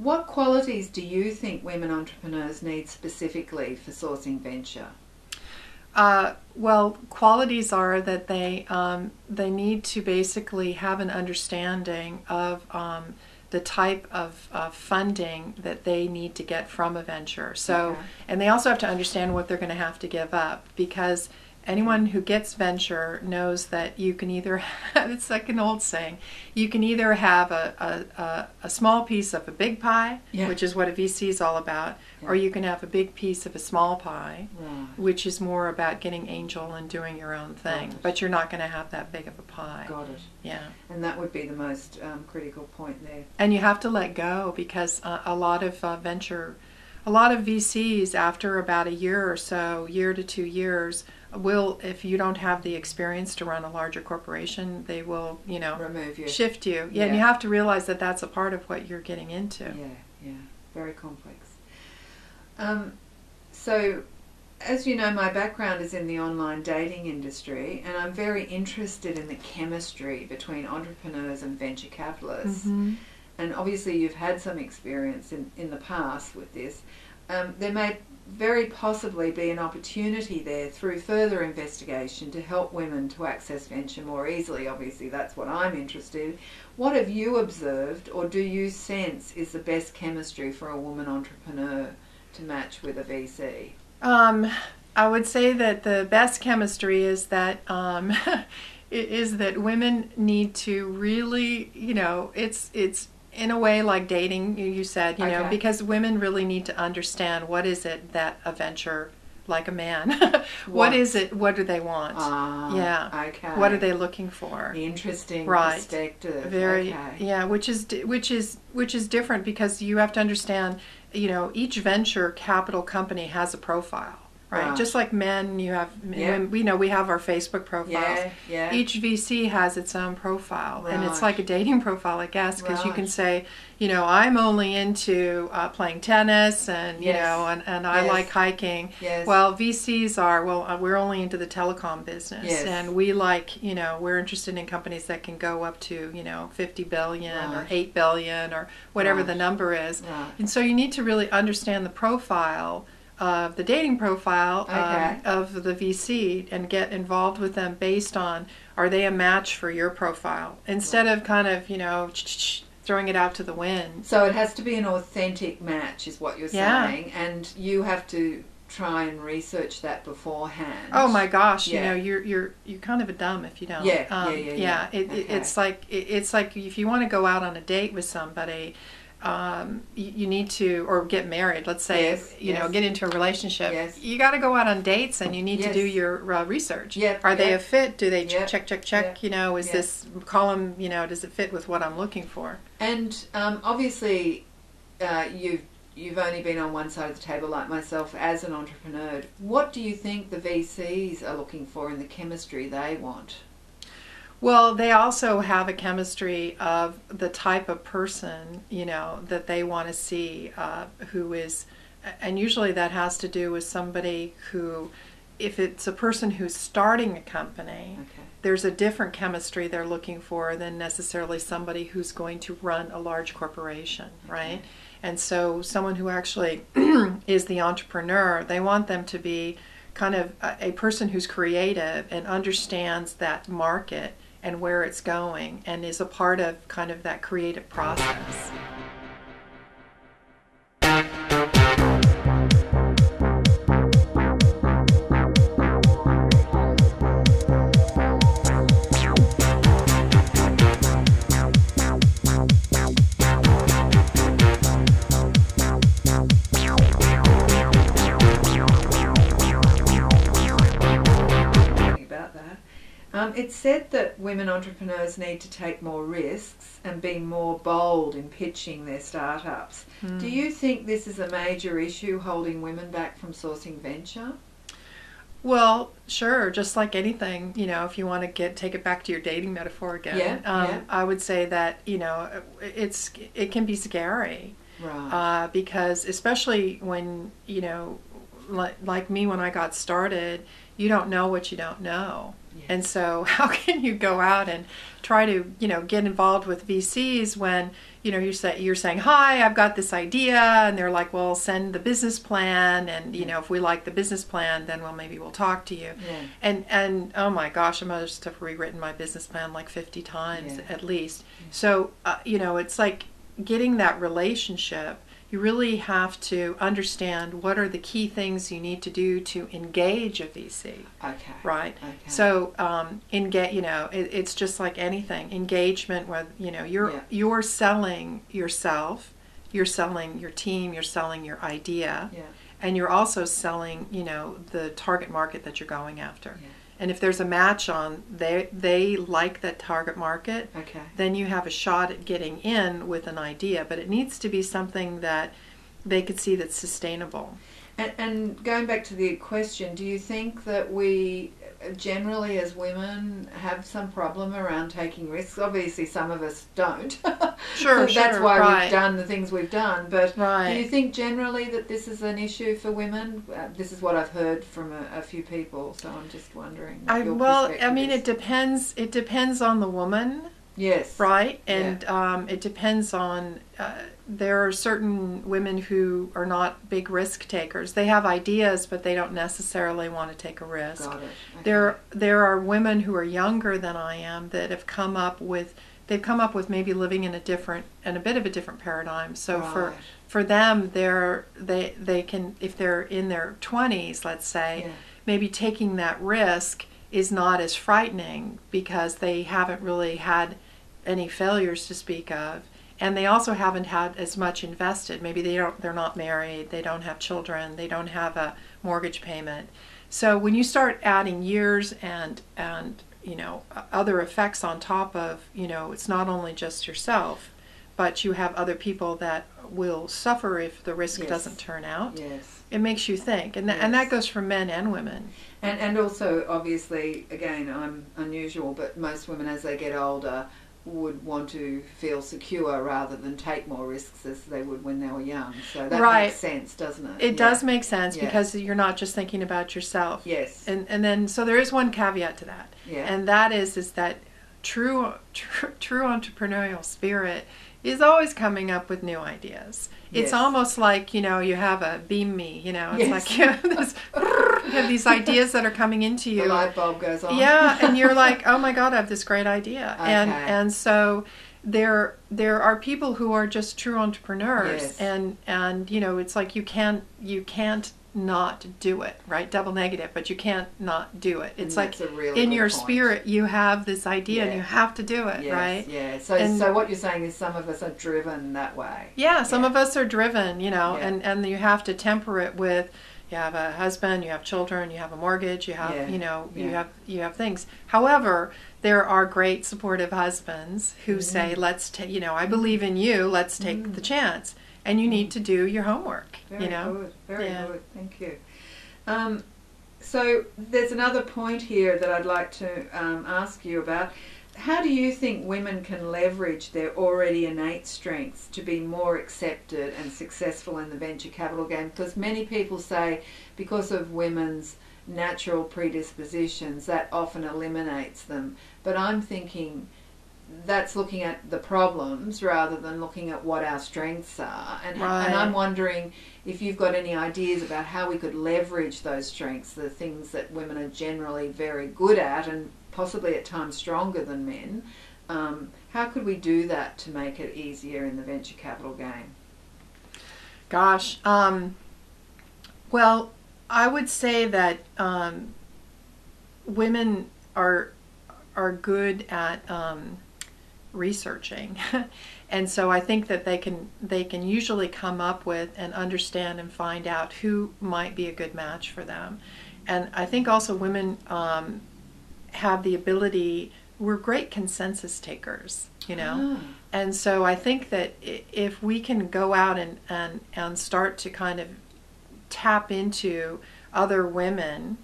What qualities do you think women entrepreneurs need specifically for sourcing venture? Well, qualities are that they need to basically have an understanding of the type of funding that they need to get from a venture. So, Okay. and they also have to understand what they're going to have to give up, because anyone who gets venture knows that you can either have, it's like an old saying, you can either have a small piece of a big pie, Yeah. which is what a VC is all about, Yeah. or you can have a big piece of a small pie, Right. which is more about getting angel and doing your own thing. Got it. But you're not going to have that big of a pie. Got it. Yeah. And that would be the most critical point there. And you have to let go, because a lot of VCs, after about a year or so, year to 2 years, will, if you don't have the experience to run a larger corporation, they will, Remove you. shift you. Yeah, and you have to realize that that's a part of what you're getting into. Yeah. Very complex. So, as you know, my background is in the online dating industry, and I'm very interested in the chemistry between entrepreneurs and venture capitalists. Mm-hmm. And obviously you've had some experience in the past with this. There may very possibly be an opportunity there through further investigation to help women to access venture more easily. Obviously that's what I'm interested in. What have you observed, or do you sense is the best chemistry for a woman entrepreneur to match with a VC? I would say that the best chemistry is that is that women need to really, it's in a way like dating, you said, Okay. because women really need to understand what is it that a venture, like a man, what is it, what do they want? Yeah. Okay. What are they looking for? Interesting Right. perspective. Very, okay. yeah, which is different, because you have to understand, each venture capital company has a profile. Right. Just like men, you have, we have our Facebook profiles. Yeah. Each VC has its own profile, and it's Right. like a dating profile, I guess, because you Right. can say, I'm only into playing tennis, and and I Yes. like hiking. Yes. Well, VCs are we're only into the telecom business, Yes. and we like we're interested in companies that can go up to 50 billion or Right. 8 billion or whatever Right. the number is, Right. and so you need to really understand the profile of the dating profile of the VC and get involved with them based on, are they a match for your profile, instead of kind of throwing it out to the wind. So it has to be an authentic match, is what you're saying, and you have to try and research that beforehand. Oh my gosh, Yeah. you're kind of a dumb if you don't. Yeah. It's like if you want to go out on a date with somebody, you need to, or get married, let's say, Yes. get into a relationship. Yes. You got to go out on dates, and you need to Yes. do your research. Yep, Are they yep. a fit? Do they Yep, check? yep, Is yep. this column, does it fit with what I'm looking for? And obviously, you've only been on one side of the table, like myself, as an entrepreneur. What do you think the VCs are looking for in the chemistry they want? Well, they also have a chemistry of the type of person, that they want to see, who is, and usually that has to do with somebody who, if it's a person who's starting a company, there's a different chemistry they're looking for than necessarily somebody who's going to run a large corporation, right? And so someone who actually is the entrepreneur, they want them to be kind of a person who's creative and understands that market and where it's going, and is a part of kind of that creative process. It's said that women entrepreneurs need to take more risks and be more bold in pitching their startups. Do you think this is a major issue holding women back from sourcing venture? Well, sure. Just like anything, if you want to take it back to your dating metaphor again, I would say that it can be scary, right? Because especially when like me, when I got started, you don't know what you don't know. Yes. And so how can you go out and try to, get involved with VCs when you're saying, hi, I've got this idea, and they're like, well, send the business plan, and if we like the business plan, then maybe we'll talk to you. And oh my gosh, I must have rewritten my business plan like 50 times at least. So it's like getting that relationship. You really have to understand what are the key things you need to do to engage a VC. Okay. Right. Okay. So, it's just like anything. Engagement, where you're selling yourself, you're selling your team, you're selling your idea, and you're also selling the target market that you're going after. Yeah. And if there's a match on, they like that target market, then you have a shot at getting in with an idea. But it needs to be something that they could see that's sustainable. And going back to the question, do you think that we generally as women have some problem around taking risks? Obviously some of us don't. Sure. That's why we've done the things we've done. But do you think generally that this is an issue for women? This is what I've heard from a few people, so I'm just wondering what your perspective is. It depends on the woman. Yes. Right? And it depends on, there are certain women who are not big risk takers. They have ideas, but they don't necessarily want to take a risk. Got it. Okay. There are women who are younger than I am that have come up with maybe living in a bit of a different paradigm. So for them, they can, if they're in their 20s, let's say, maybe taking that risk is not as frightening because they haven't really had any failures to speak of, and they also haven't had as much invested. Maybe they're not married, they don't have children, they don't have a mortgage payment. So when you start adding years and other effects on top of, it's not only just yourself, but you have other people that will suffer if the risk doesn't turn out. Yes. It makes you think, and that goes for men and women. And also, obviously, again, I'm unusual, but most women as they get older would want to feel secure rather than take more risks as they would when they were young. So that makes sense, doesn't it? It does make sense because you're not just thinking about yourself. Yes. And then, so there is one caveat to that. Yeah. And that is that true entrepreneurial spirit is always coming up with new ideas. It's almost like, you have a beam me, it's like you have these ideas that are coming into you. The light bulb goes on. Yeah, and you're like, oh my God, I have this great idea. Okay. And so there are people who are just true entrepreneurs, and it's like you can't not do it, right? Double negative, but you can't not do it. It's like in your spirit you have this idea and you have to do it, right? Yeah. So what you're saying is some of us are driven that way. Yeah, some of us are driven, and you have to temper it with, you have a husband, you have children, you have a mortgage, you have you have things. However, there are great supportive husbands who say, I believe in you, let's take the chance. And you need to do your homework. Very good. Very good. Thank you. So there's another point here that I'd like to ask you about. How do you think women can leverage their already innate strengths to be more accepted and successful in the venture capital game? Because many people say because of women's natural predispositions, that often eliminates them. But I'm thinking that's looking at the problems rather than looking at what our strengths are. And I'm wondering if you've got any ideas about how we could leverage those strengths, the things that women are generally very good at and possibly at times stronger than men. How could we do that to make it easier in the venture capital game? Gosh. Well, I would say that women are good at researching, and so I think that they can usually come up with and understand and find out who might be a good match for them. And I think also women have the ability, we're great consensus takers, and so I think that if we can go out and start to kind of tap into other women,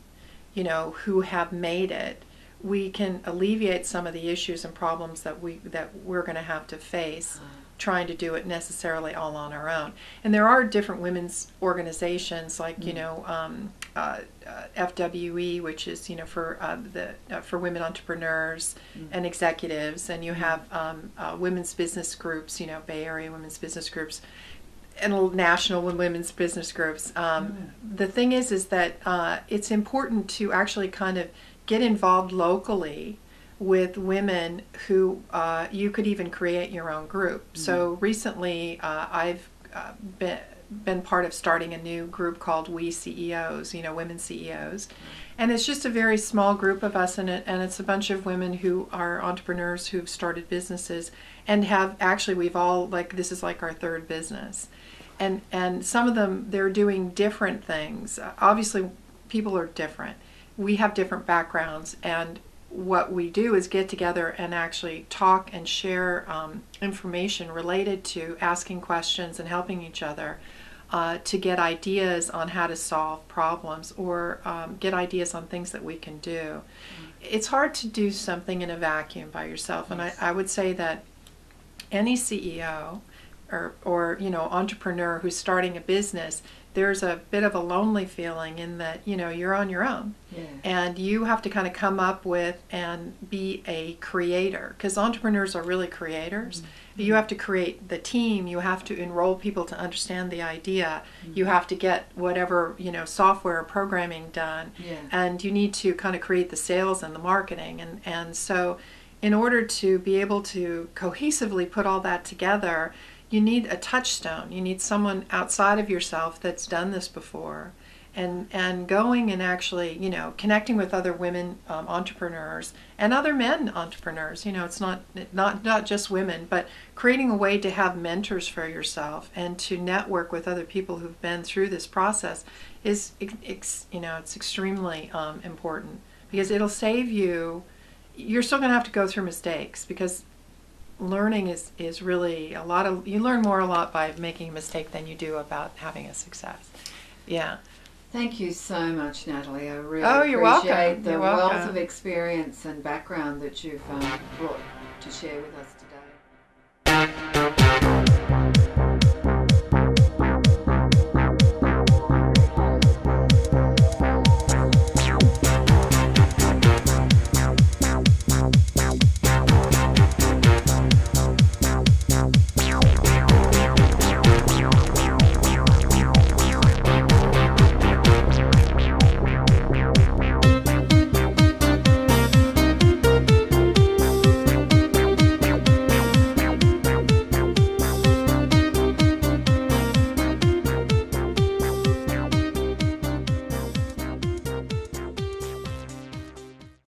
who have made it, we can alleviate some of the issues and problems that we're going to have to face trying to do it necessarily all on our own. And there are different women's organizations like, FWE, which is, for women entrepreneurs and executives, and you have women's business groups, Bay Area women's business groups, and national women's business groups. The thing is that it's important to actually kind of get involved locally with women who you could even create your own group. So recently I've been part of starting a new group called We CEOs, Women CEOs. And it's just a very small group of us, and it's a bunch of women who are entrepreneurs who've started businesses and have actually, this is like our third business. And some of them, they're doing different things. Obviously, people are different. We have different backgrounds, and what we do is get together and actually talk and share information related to asking questions and helping each other to get ideas on how to solve problems, or get ideas on things that we can do. It's hard to do something in a vacuum by yourself, and I would say that any CEO or entrepreneur who's starting a business, there's a bit of a lonely feeling in that you're on your own, and you have to kind of come up with and be a creator, because entrepreneurs are really creators. You have to create the team, you have to enroll people to understand the idea, you have to get whatever software or programming done, and you need to kind of create the sales and the marketing, and so in order to be able to cohesively put all that together, you need a touchstone. You need someone outside of yourself that's done this before, and going and actually, connecting with other women entrepreneurs and other men entrepreneurs. It's not just women, but creating a way to have mentors for yourself and to network with other people who've been through this process is, it's extremely important, because it'll save you. You're still going to have to go through mistakes, because learning is really you learn more a lot by making a mistake than you do about having a success. Yeah. Thank you so much, Natalie. I really you're appreciate welcome. the You're wealth welcome. of experience and background that you've brought to share with us.